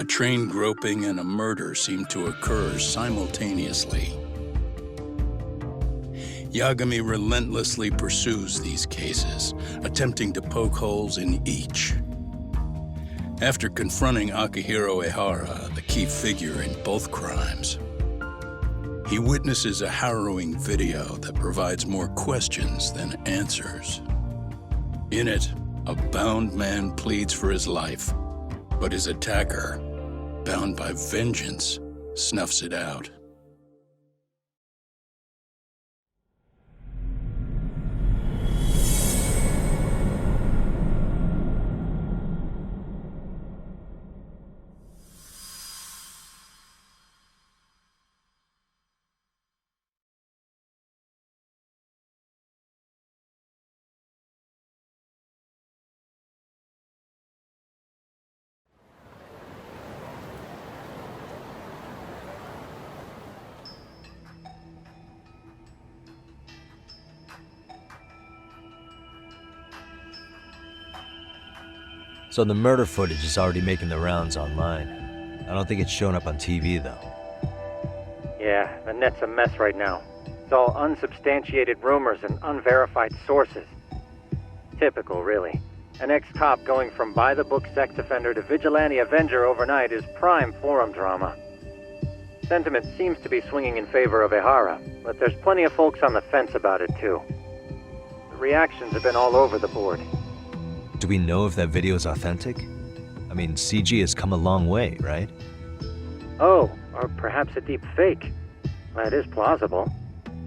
A train groping and a murder seem to occur simultaneously. Yagami relentlessly pursues these cases, attempting to poke holes in each. After confronting Akihiro Ehara, the key figure in both crimes, he witnesses a harrowing video that provides more questions than answers. In it, a bound man pleads for his life, but his attacker, bound by vengeance, snuffs it out. So the murder footage is already making the rounds online. I don't think it's showing up on TV, though. Yeah, the net's a mess right now. It's all unsubstantiated rumors and unverified sources. Typical, really. An ex-cop going from by-the-book sex offender to vigilante avenger overnight is prime forum drama. Sentiment seems to be swinging in favor of Ehara, but there's plenty of folks on the fence about it, too. The reactions have been all over the board. Do we know if that video is authentic? I mean, CG has come a long way, right? Oh, or perhaps a deep fake. That is plausible.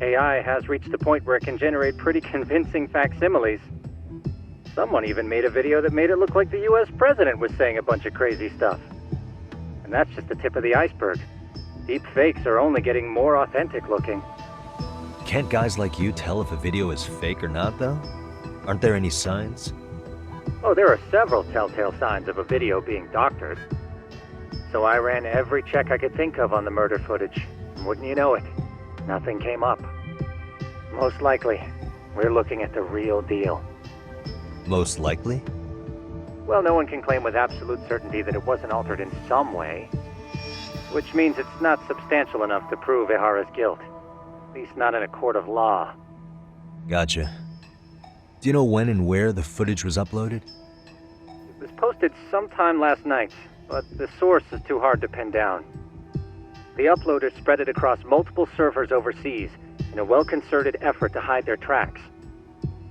AI has reached the point where it can generate pretty convincing facsimiles. Someone even made a video that made it look like the US president was saying a bunch of crazy stuff. And that's just the tip of the iceberg. Deep fakes are only getting more authentic looking. Can't guys like you tell if a video is fake or not, though? Aren't there any signs? Oh, there are several telltale signs of a video being doctored. So I ran every check I could think of on the murder footage. And wouldn't you know it, nothing came up. Most likely, we're looking at the real deal. Most likely? Well, no one can claim with absolute certainty that it wasn't altered in some way. Which means it's not substantial enough to prove Ehara's guilt. At least not in a court of law. Gotcha. Do you know when and where the footage was uploaded? It was posted sometime last night, but the source is too hard to pin down. The uploaders spread it across multiple servers overseas in a well-concerted effort to hide their tracks.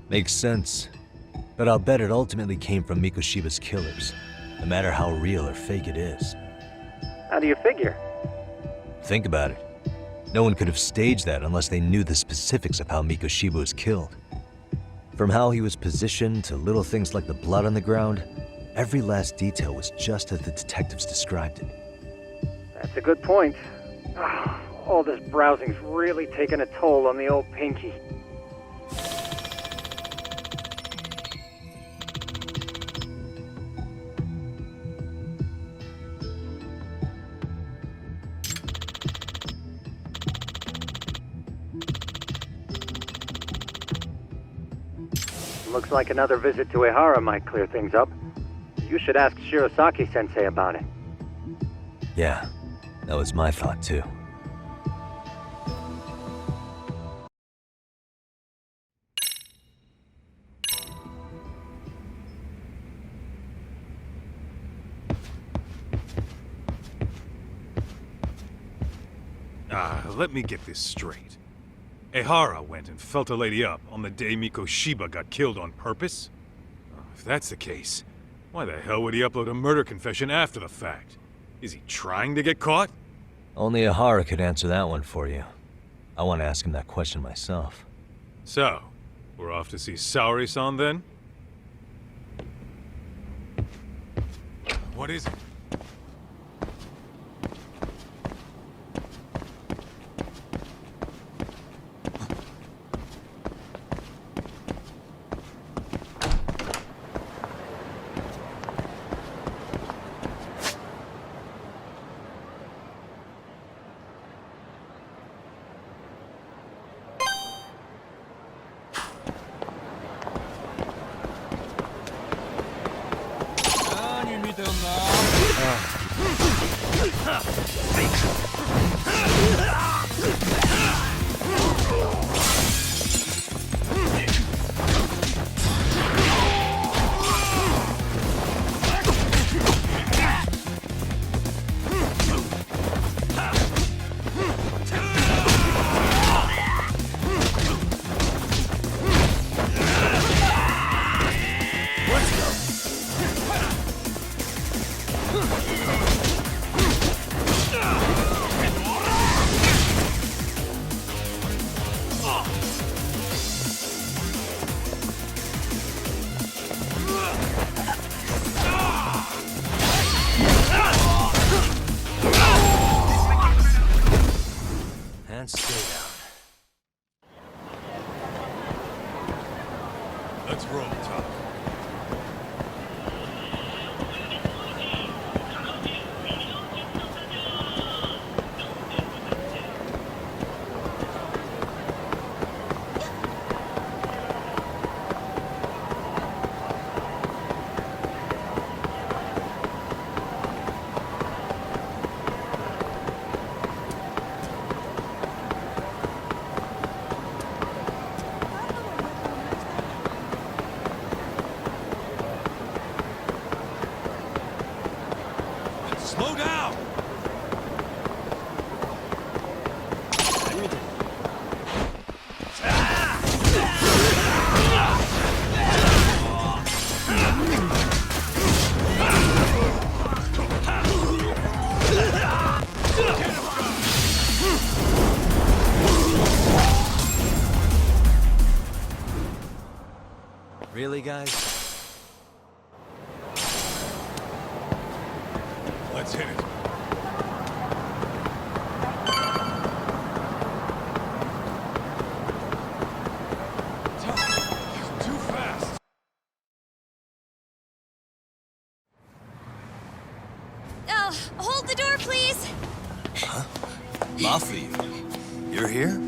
Makes sense. But I'll bet it ultimately came from Mikoshiba's killers, no matter how real or fake it is. How do you figure? Think about it. No one could have staged that unless they knew the specifics of how Mikoshiba was killed. From how he was positioned to little things like the blood on the ground, every last detail was just as the detectives described it. That's a good point. All this browsing's really taken a toll on the old pinky. Looks like another visit to Ehara might clear things up. You should ask Shirosaki-sensei about it. Yeah, that was my thought too. Let me get this straight. Ehara went and felt a lady up on the day Mikoshiba got killed on purpose? If that's the case, why the hell would he upload a murder confession after the fact? Is he trying to get caught? Only Ehara could answer that one for you. I want to ask him that question myself. So, we're off to see Saori-san then? What is it? And stay down. Let's roll, Tom. Slow down! Really, guys? Let's hit it. He's too fast. Hold the door, please. Mafia, you're here?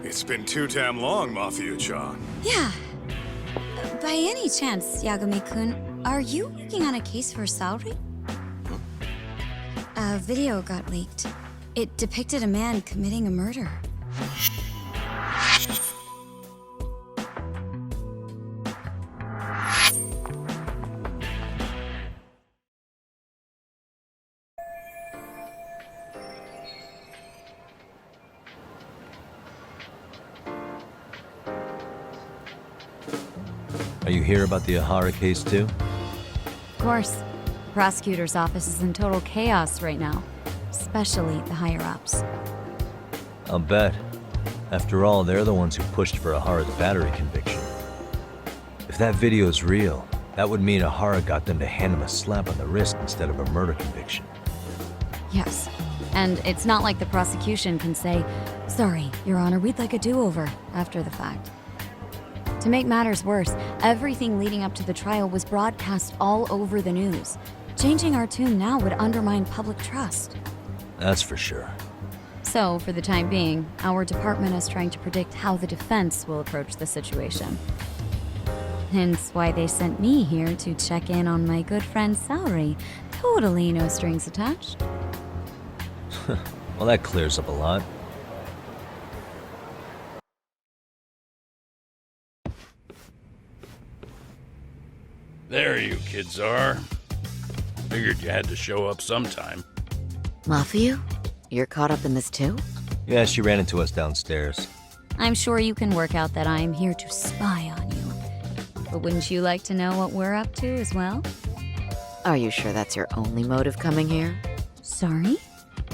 It's been too damn long, Mafia-chan. Yeah. By any chance, Yagami-kun, are you working on a case for Saori? A video got leaked. It depicted a man committing a murder. Are you here about the Ahara case too? Of course. The prosecutor's office is in total chaos right now, especially the higher-ups. I'll bet. After all, they're the ones who pushed for Ahara's battery conviction. If that video's real, that would mean Ahara got them to hand him a slap on the wrist instead of a murder conviction. Yes. And it's not like the prosecution can say, "Sorry, Your Honor, we'd like a do-over," after the fact. To make matters worse, everything leading up to the trial was broadcast all over the news. Changing our tune now would undermine public trust. That's for sure. So, for the time being, our department is trying to predict how the defense will approach the situation. Hence why they sent me here to check in on my good friend Saori. Totally no strings attached. Well, that clears up a lot. There you kids are. Figured you had to show up sometime. Mafia? You're caught up in this too? Yeah, she ran into us downstairs. I'm sure you can work out that I'm here to spy on you. But wouldn't you like to know what we're up to as well? Are you sure that's your only motive coming here? Sorry?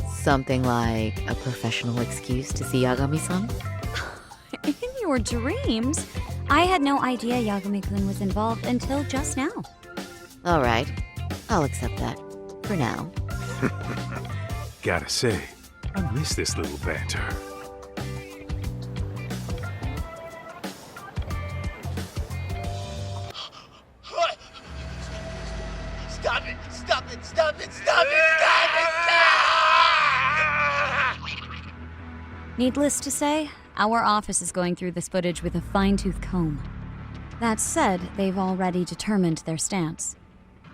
Something like a professional excuse to see Yagami-san? In your dreams? I had no idea Yagami-kun was involved until just now. All right, I'll accept that. For now. Gotta say, I miss this little banter. Stop it! Stop it! Stop it! Stop it! Stop it! Needless to say, our office is going through this footage with a fine-tooth comb. That said, they've already determined their stance.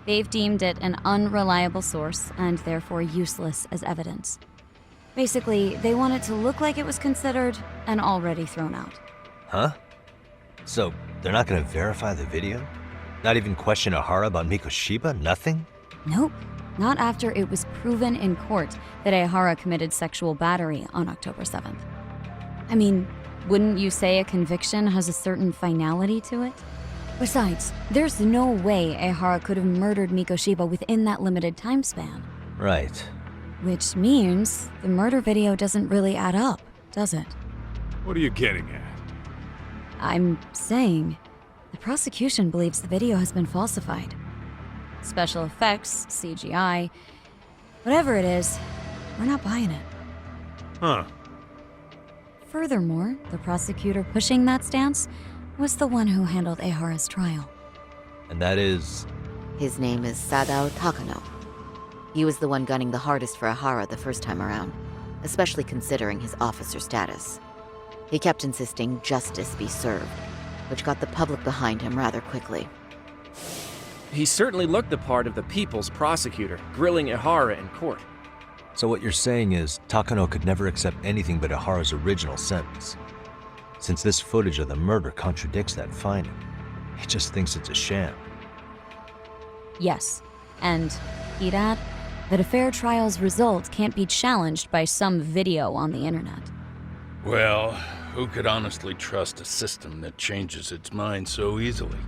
They've deemed it an unreliable source and therefore useless as evidence. Basically, they want it to look like it was considered and already thrown out. Huh? So, they're not gonna verify the video? Not even question Ahara about Mikoshiba? Nothing? Nope. Not after it was proven in court that Ehara committed sexual battery on October 7th. I mean, wouldn't you say a conviction has a certain finality to it? Besides, there's no way Ehara could have murdered Mikoshiba within that limited time span. Right. Which means the murder video doesn't really add up, does it? What are you getting at? I'm saying the prosecution believes the video has been falsified. Special effects, CGI, whatever it is, we're not buying it. Huh. Furthermore, the prosecutor pushing that stance was the one who handled Ehara's trial. And that is... His name is Sadao Takano. He was the one gunning the hardest for Ehara the first time around, especially considering his officer status. He kept insisting justice be served, which got the public behind him rather quickly. He certainly looked the part of the people's prosecutor, grilling Ehara in court. So what you're saying is, Takano could never accept anything but Ahara's original sentence. Since this footage of the murder contradicts that finding, he just thinks it's a sham. Yes, and he'd add that a fair trial's result can't be challenged by some video on the internet. Well, who could honestly trust a system that changes its mind so easily?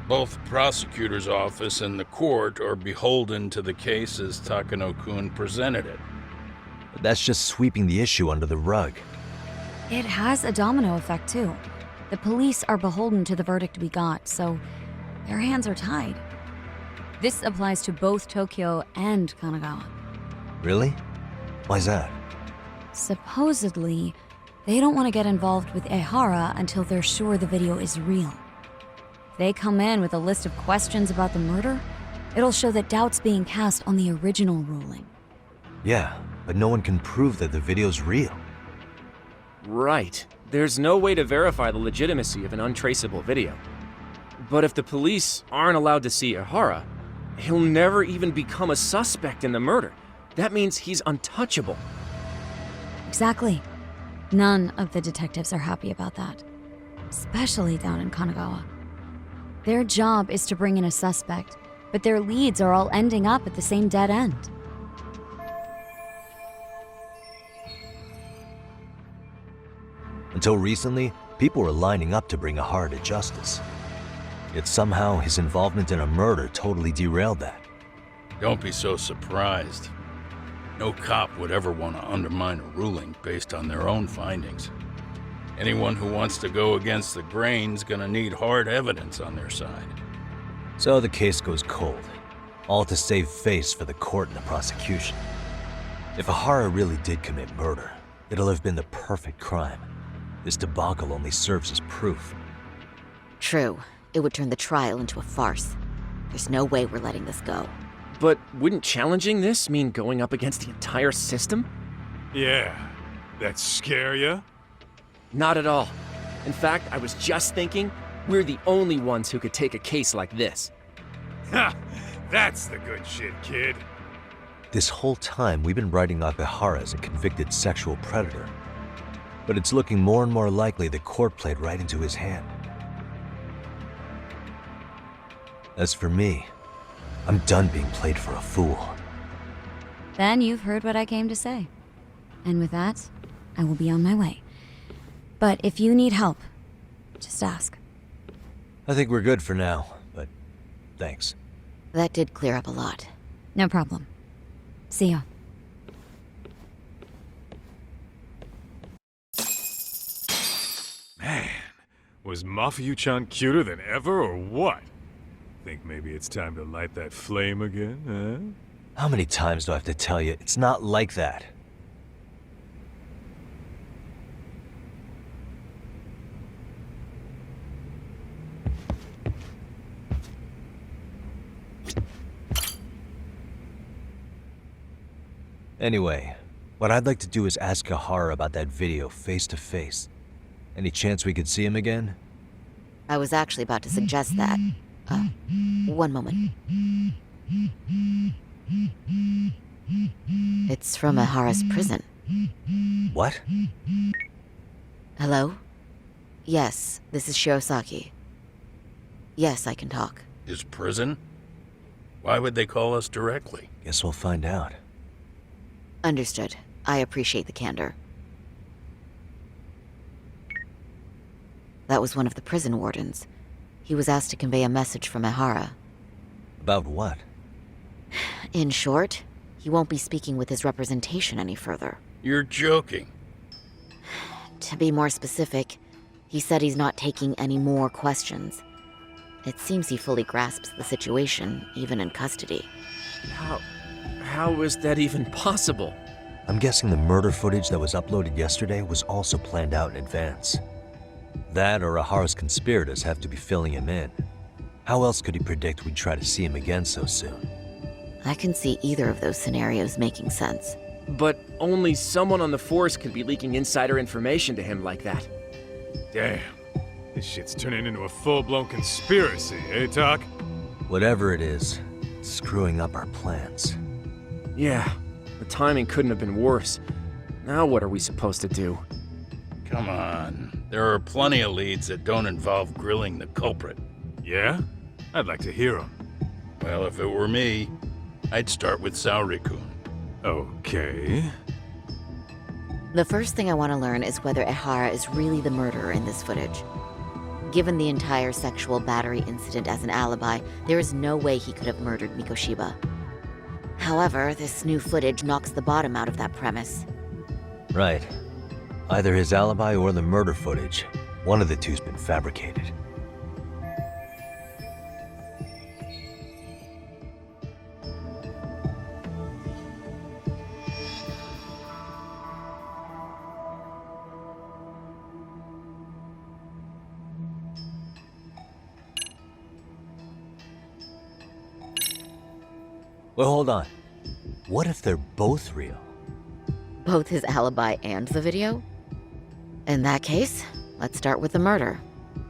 Both the prosecutor's office and the court are beholden to the case as Takano-kun presented it. But that's just sweeping the issue under the rug. It has a domino effect, too. The police are beholden to the verdict we got, so their hands are tied. This applies to both Tokyo and Kanagawa. Really? Why's that? Supposedly, they don't want to get involved with Ehara until they're sure the video is real. If they come in with a list of questions about the murder, it'll show that doubt's being cast on the original ruling. Yeah, but no one can prove that the video's real. Right. There's no way to verify the legitimacy of an untraceable video. But if the police aren't allowed to see Ehara, he'll never even become a suspect in the murder. That means he's untouchable. Exactly. None of the detectives are happy about that. Especially down in Kanagawa. Their job is to bring in a suspect, but their leads are all ending up at the same dead end. Until recently, people were lining up to bring Ahara to justice. Yet somehow his involvement in a murder totally derailed that. Don't be so surprised. No cop would ever want to undermine a ruling based on their own findings. Anyone who wants to go against the grain's gonna need hard evidence on their side. So the case goes cold, all to save face for the court and the prosecution. If Ahara really did commit murder, it'll have been the perfect crime. This debacle only serves as proof. True, it would turn the trial into a farce. There's no way we're letting this go. But wouldn't challenging this mean going up against the entire system? Yeah. That scare ya? Not at all. In fact, I was just thinking, we're the only ones who could take a case like this. Ha! That's the good shit, kid. This whole time, we've been writing off Ahara as a convicted sexual predator. But it's looking more and more likely the court played right into his hand. As for me, I'm done being played for a fool. Then you've heard what I came to say. And with that, I will be on my way. But if you need help, just ask. I think we're good for now, but thanks. That did clear up a lot. No problem. See ya. Man, was Mafuyu-chan cuter than ever or what? Think maybe it's time to light that flame again, huh? How many times do I have to tell you, it's not like that? Anyway, what I'd like to do is ask Ahara about that video face to face. Any chance we could see him again? I was actually about to suggest that. One moment. It's from Ahara's prison. What? Hello? Yes, this is Shirosaki. Yes, I can talk. His prison? Why would they call us directly? Guess we'll find out. Understood. I appreciate the candor. That was one of the prison wardens. He was asked to convey a message from Ahara. About what? In short, he won't be speaking with his representation any further. You're joking. To be more specific, he said he's not taking any more questions. It seems he fully grasps the situation, even in custody. How is that even possible? I'm guessing the murder footage that was uploaded yesterday was also planned out in advance. That or Ahara's conspirators have to be filling him in. How else could he predict we'd try to see him again so soon? I can see either of those scenarios making sense. But only someone on the force could be leaking insider information to him like that. Damn. This shit's turning into a full-blown conspiracy, eh, Doc? Whatever it is, it's screwing up our plans. Yeah, the timing couldn't have been worse. Now what are we supposed to do? Come on. There are plenty of leads that don't involve grilling the culprit. Yeah? I'd like to hear them. Well, if it were me, I'd start with Saori-kun. Okay. The first thing I want to learn is whether Ehara is really the murderer in this footage. Given the entire sexual battery incident as an alibi, there is no way he could have murdered Mikoshiba. However, this new footage knocks the bottom out of that premise. Right. Either his alibi or the murder footage. One of the two's been fabricated. Well, hold on. What if they're both real? Both his alibi and the video? In that case, let's start with the murder.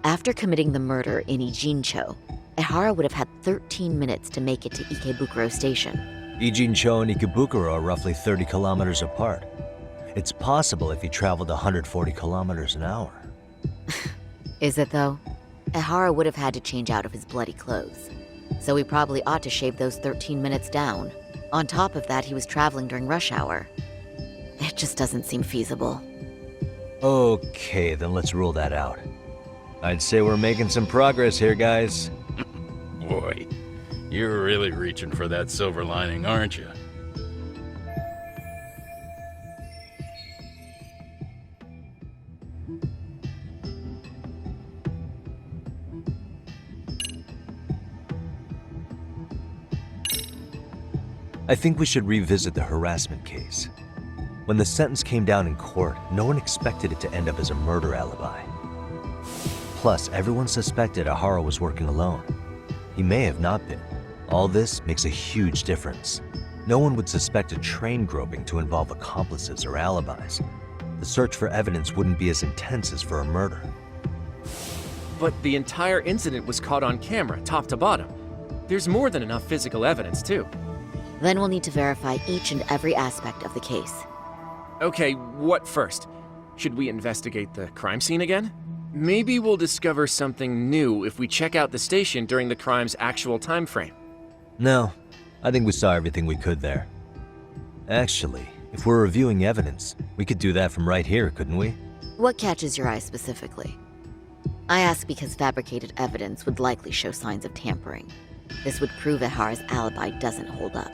After committing the murder in Ijincho, Ehara would have had 13 minutes to make it to Ikebukuro Station. Ijincho and Ikebukuro are roughly 30 kilometers apart. It's possible if he traveled 140 kilometers an hour. Is it though? Ehara would have had to change out of his bloody clothes. So he probably ought to shave those 13 minutes down. On top of that, he was traveling during rush hour. It just doesn't seem feasible. Okay, then let's rule that out. I'd say we're making some progress here, guys. Boy, you're really reaching for that silver lining, aren't you? I think we should revisit the harassment case. When the sentence came down in court, no one expected it to end up as a murder alibi. Plus, everyone suspected Ahara was working alone. He may have not been. All this makes a huge difference. No one would suspect a train groping to involve accomplices or alibis. The search for evidence wouldn't be as intense as for a murder. But the entire incident was caught on camera, top to bottom. There's more than enough physical evidence, too. Then we'll need to verify each and every aspect of the case. Okay, what first? Should we investigate the crime scene again? Maybe we'll discover something new if we check out the station during the crime's actual time frame. No, I think we saw everything we could there. Actually, if we're reviewing evidence, we could do that from right here, couldn't we? What catches your eye specifically? I ask because fabricated evidence would likely show signs of tampering. This would prove Ehara's alibi doesn't hold up.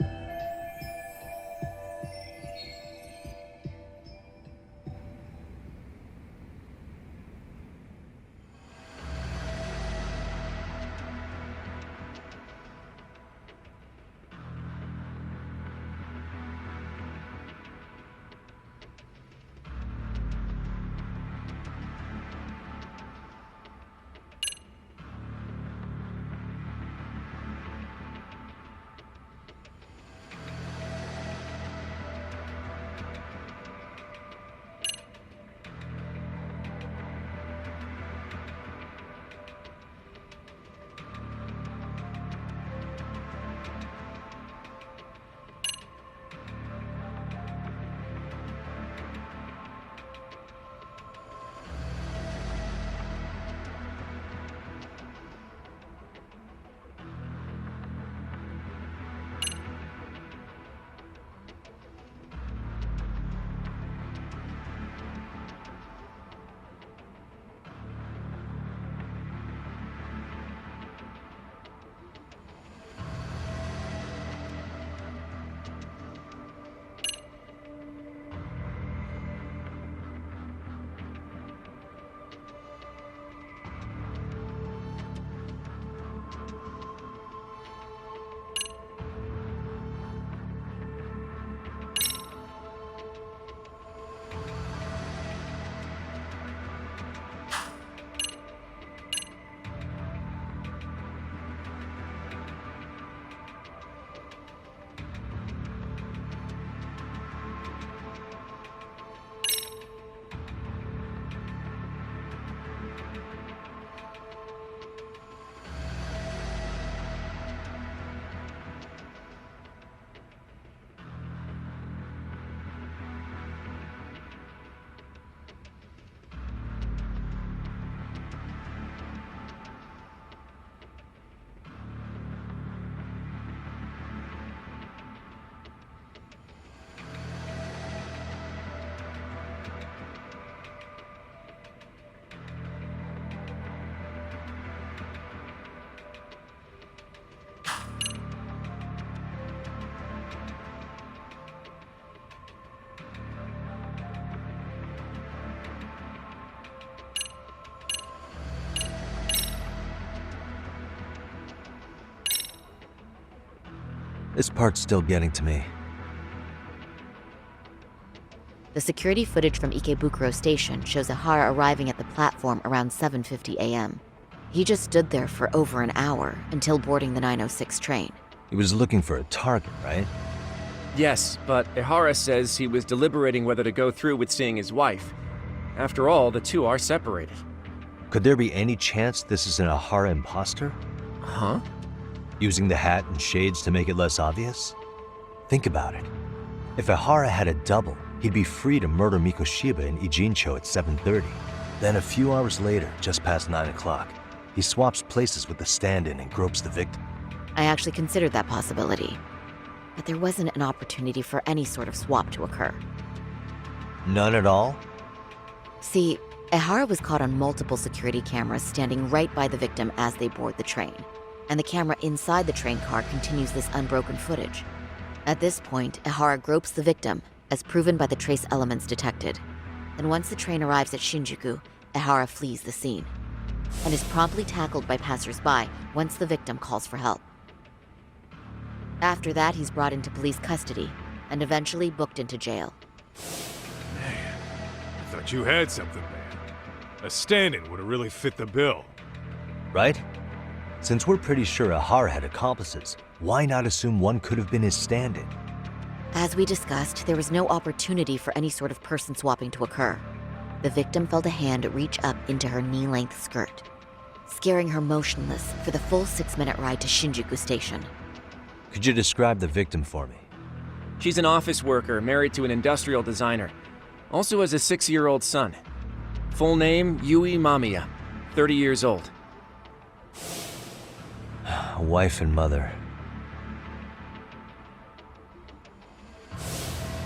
This part's still getting to me. The security footage from Ikebukuro Station shows Ihara arriving at the platform around 7:50 a.m. He just stood there for over an hour until boarding the 906 train. He was looking for a target, right? Yes, but Ihara says he was deliberating whether to go through with seeing his wife. After all, the two are separated. Could there be any chance this is an Ihara imposter? Huh? Using the hat and shades to make it less obvious? Think about it. If Ihara had a double, he'd be free to murder Mikoshiba in Ijincho at 7:30. Then a few hours later, just past 9 o'clock, he swaps places with the stand-in and gropes the victim. I actually considered that possibility. But there wasn't an opportunity for any sort of swap to occur. None at all? See, Ihara was caught on multiple security cameras standing right by the victim as they board the train. And the camera inside the train car continues this unbroken footage. At this point, Ihara gropes the victim, as proven by the trace elements detected. Then once the train arrives at Shinjuku, Ihara flees the scene, and is promptly tackled by passers-by once the victim calls for help. After that, he's brought into police custody, and eventually booked into jail. Man, I thought you had something there. A stand-in would have really fit the bill. Right? Since we're pretty sure Ihara had accomplices, why not assume one could have been his stand-in? As we discussed, there was no opportunity for any sort of person swapping to occur. The victim felt a hand reach up into her knee-length skirt, scaring her motionless for the full 6-minute ride to Shinjuku Station. Could you describe the victim for me? She's an office worker married to an industrial designer. Also has a 6-year-old son. Full name, Yui Mamiya, 30 years old. A wife and mother.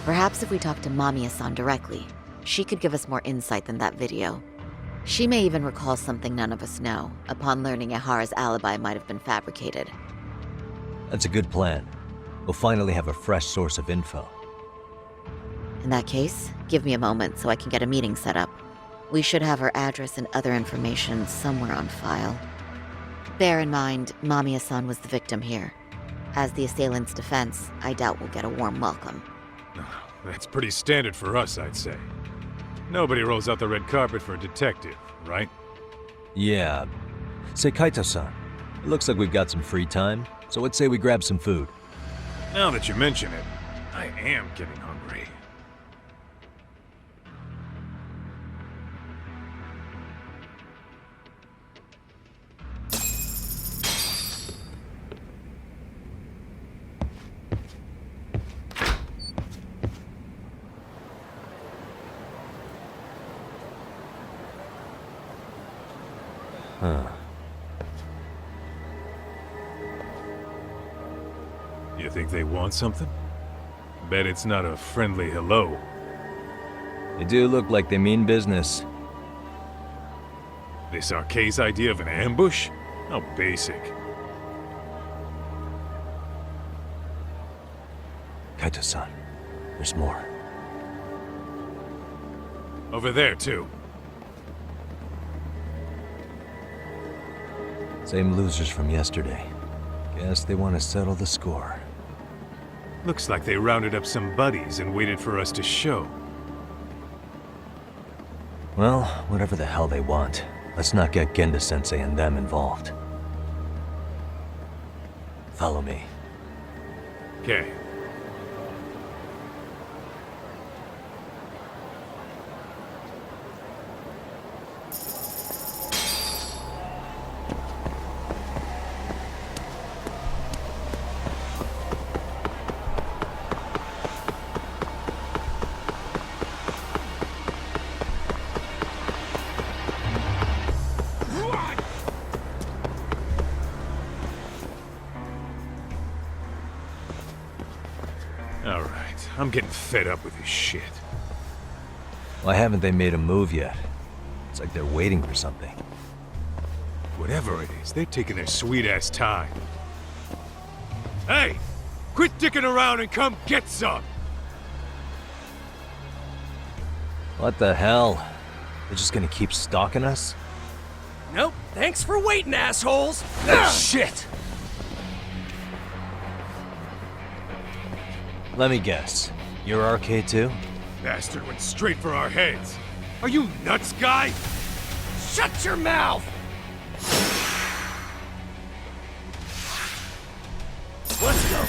Perhaps if we talk to Mamiya-san directly, she could give us more insight than that video. She may even recall something none of us know, upon learning Ihara's alibi might have been fabricated. That's a good plan. We'll finally have a fresh source of info. In that case, give me a moment so I can get a meeting set up. We should have her address and other information somewhere on file. Bear in mind, Mamiya-san was the victim here. As the assailant's defense, I doubt we'll get a warm welcome. That's pretty standard for us, I'd say. Nobody rolls out the red carpet for a detective, right? Yeah. Say, Kaito-san, it looks like we've got some free time, so let's say we grab some food. Now that you mention it, I am getting hungry. Huh. You think they want something? Bet it's not a friendly hello. They do look like they mean business. This Arcade's idea of an ambush? How basic. Kaito-san, there's more. Over there, too. Same losers from yesterday. Guess they want to settle the score. Looks like they rounded up some buddies and waited for us to show. Well, whatever the hell they want, let's not get Genda-sensei and them involved. Follow me. Okay. Alright, I'm getting fed up with this shit. Why haven't they made a move yet? It's like they're waiting for something. Whatever it is, they're taking their sweet-ass time. Hey! Quit dicking around and come get some! What the hell? They're just gonna keep stalking us? Nope. Thanks for waiting, assholes. Shit! Let me guess. You're RK too? Bastard went straight for our heads. Are you nuts, guy? Shut your mouth! Let's go.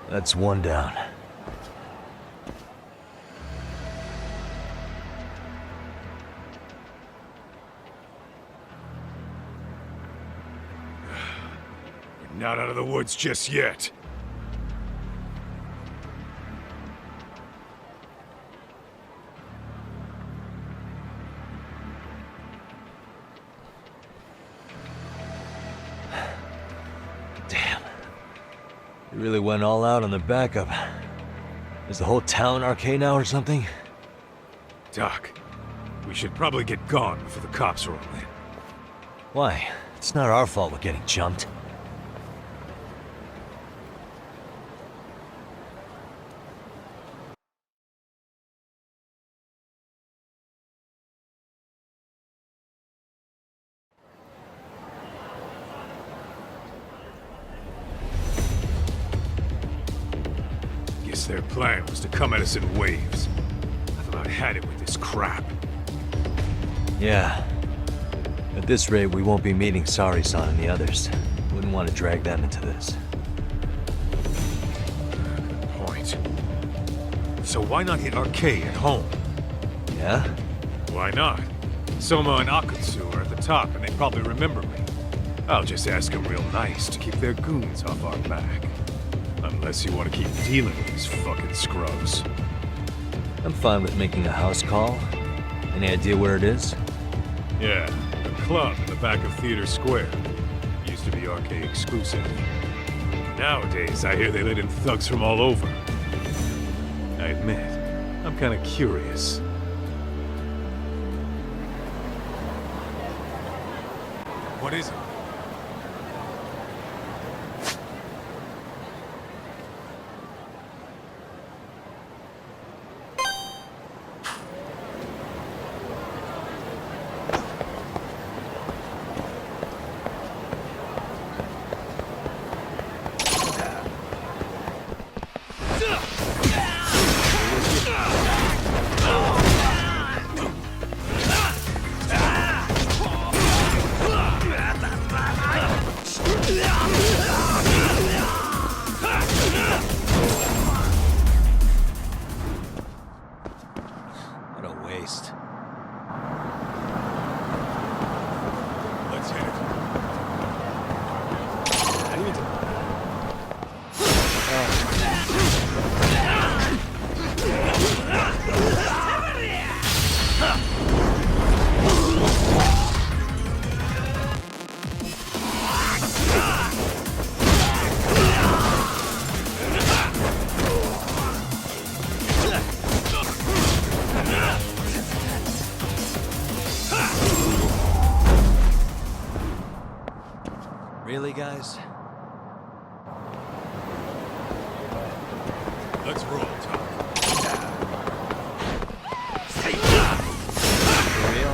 That's one down. We're not out of the woods just yet. Damn. You really went all out on the backup. Is the whole town RK now or something? Doc, we should probably get gone before the cops roll in. Why? It's not our fault we're getting jumped. Guess their plan was to come at us in waves. I've about had it with this crap. Yeah. At this rate, we won't be meeting Sari-san and the others. Wouldn't want to drag them into this. Good point. So why not hit RK at home? Yeah? Why not? Soma and Akutsu are at the top, and they probably remember me. I'll just ask them real nice to keep their goons off our back. Unless you want to keep dealing with these fucking scrubs. I'm fine with making a house call. Any idea where it is? Yeah, a club in the back of Theater Square. Used to be RK exclusive. Nowadays, I hear they let in thugs from all over. I admit, I'm kinda curious. What is it? What a waste. Let's hit it. Really, guys? Let's roll, Tom. For real?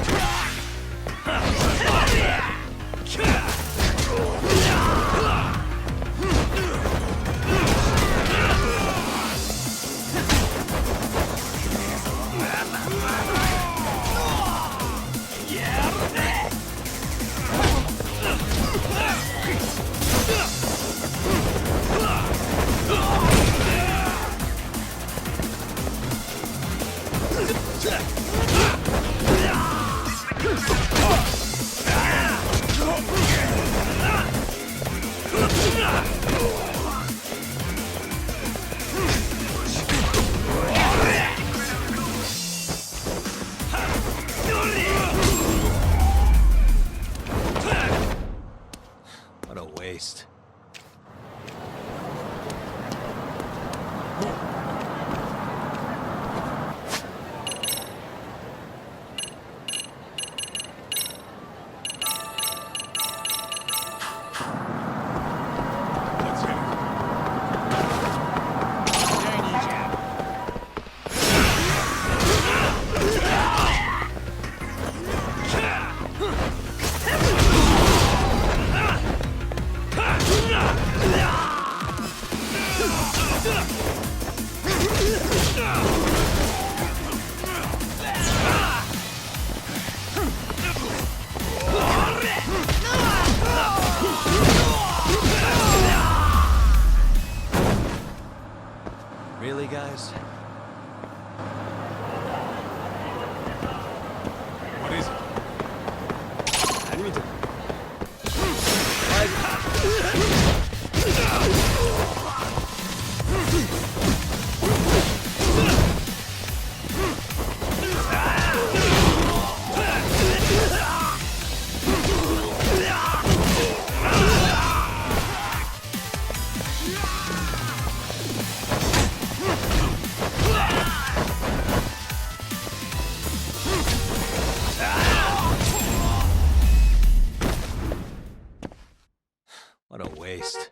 What a waste. Let's hit it. Really, guys? What is it? I need to... What a waste.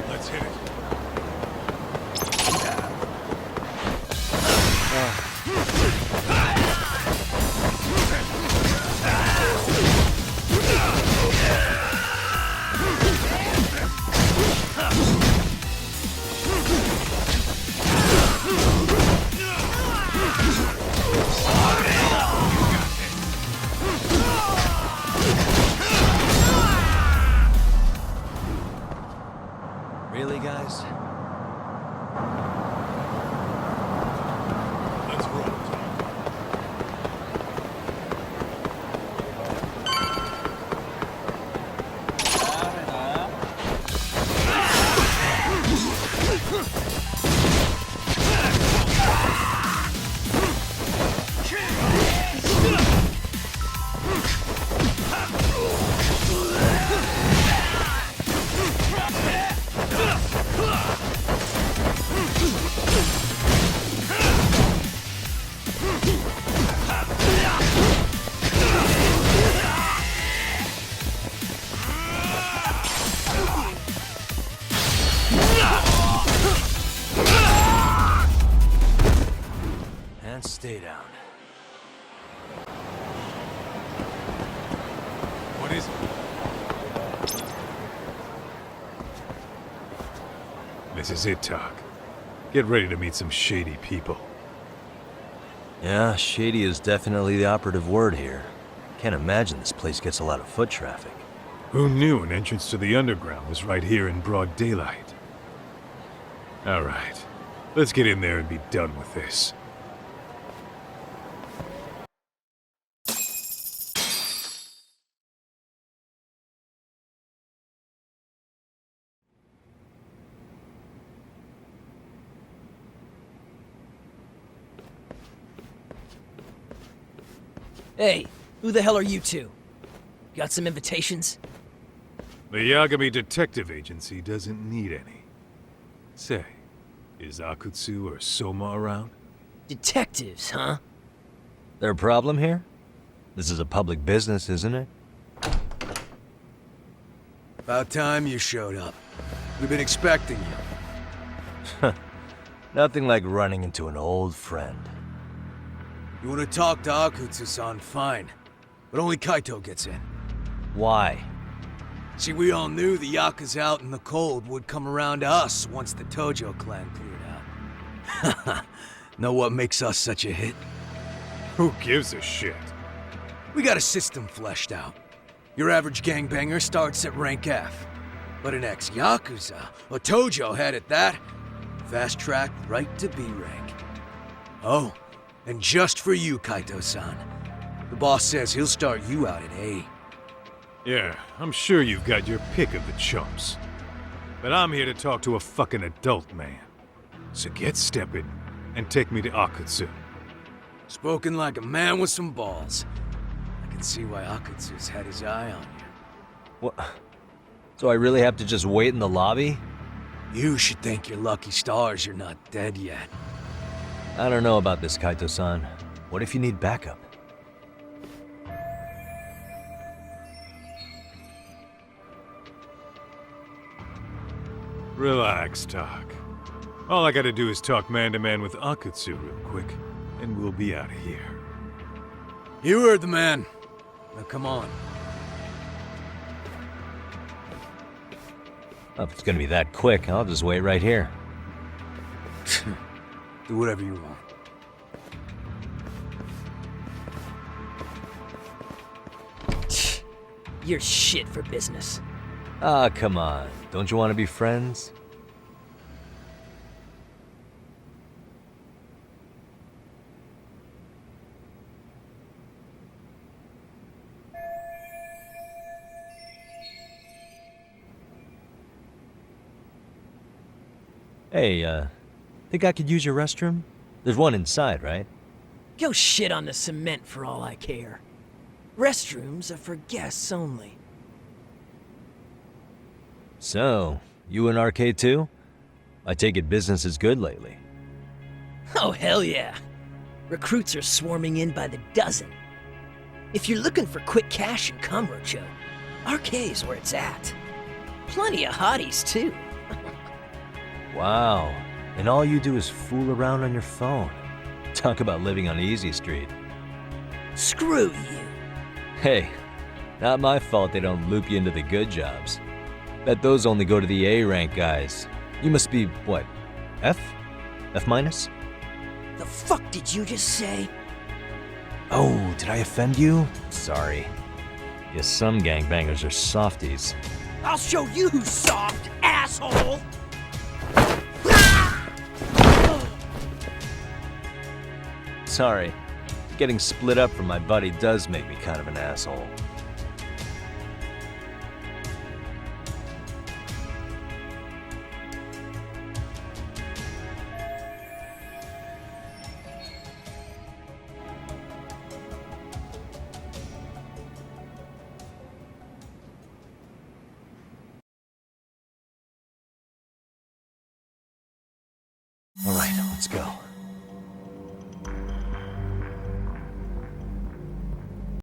Let's hit it. Really, guys? Let's roll. And stay down. What is it? This is it, Talk. Get ready to meet some shady people. Yeah, shady is definitely the operative word here. Can't imagine this place gets a lot of foot traffic. Who knew an entrance to the underground was right here in broad daylight? All right, let's get in there and be done with this. Hey, who the hell are you two? Got some invitations? The Yagami Detective Agency doesn't need any. Say, is Akutsu or Soma around? Detectives, huh? There a problem here? This is a public business, isn't it? About time you showed up. We've been expecting you. Nothing like running into an old friend. You want to talk to Akutsu-san, fine. But only Kaito gets in. Why? See, we all knew the Yakuza out in the cold would come around to us once the Tojo clan cleared out. Know what makes us such a hit? Who gives a shit? We got a system fleshed out. Your average gangbanger starts at rank F. But an ex-Yakuza, or Tojo head at that, fast-tracked right to B rank. Oh, and just for you, Kaito-san. The boss says he'll start you out at A. Yeah, I'm sure you've got your pick of the chumps. But I'm here to talk to a fucking adult man. So get stepping and take me to Akutsu. Spoken like a man with some balls. I can see why Akutsu's had his eye on you. What? So I really have to just wait in the lobby? You should thank your lucky stars you're not dead yet. I don't know about this, Kaito-san. What if you need backup? Relax, Doc. All I gotta do is talk man-to-man with Akutsu real quick, and we'll be out of here. You heard the man. Now come on. Well, if it's gonna be that quick, I'll just wait right here. Do whatever you want. You're shit for business. Ah, come on. Don't you want to be friends? Hey, think I could use your restroom? There's one inside, right? Go shit on the cement for all I care. Restrooms are for guests only. So, you in Arcade too? I take it business is good lately. Oh, hell yeah. Recruits are swarming in by the dozen. If you're looking for quick cash and Kamurocho, Arcade's where it's at. Plenty of hotties, too. Wow. And all you do is fool around on your phone. Talk about living on Easy Street. Screw you. Hey, not my fault they don't loop you into the good jobs. Bet those only go to the A-rank guys. You must be, what, F? F minus? The fuck did you just say? Oh, did I offend you? Sorry. Guess some gangbangers are softies. I'll show you who's soft, asshole! Sorry. Getting split up from my buddy does make me kind of an asshole. All right, let's go.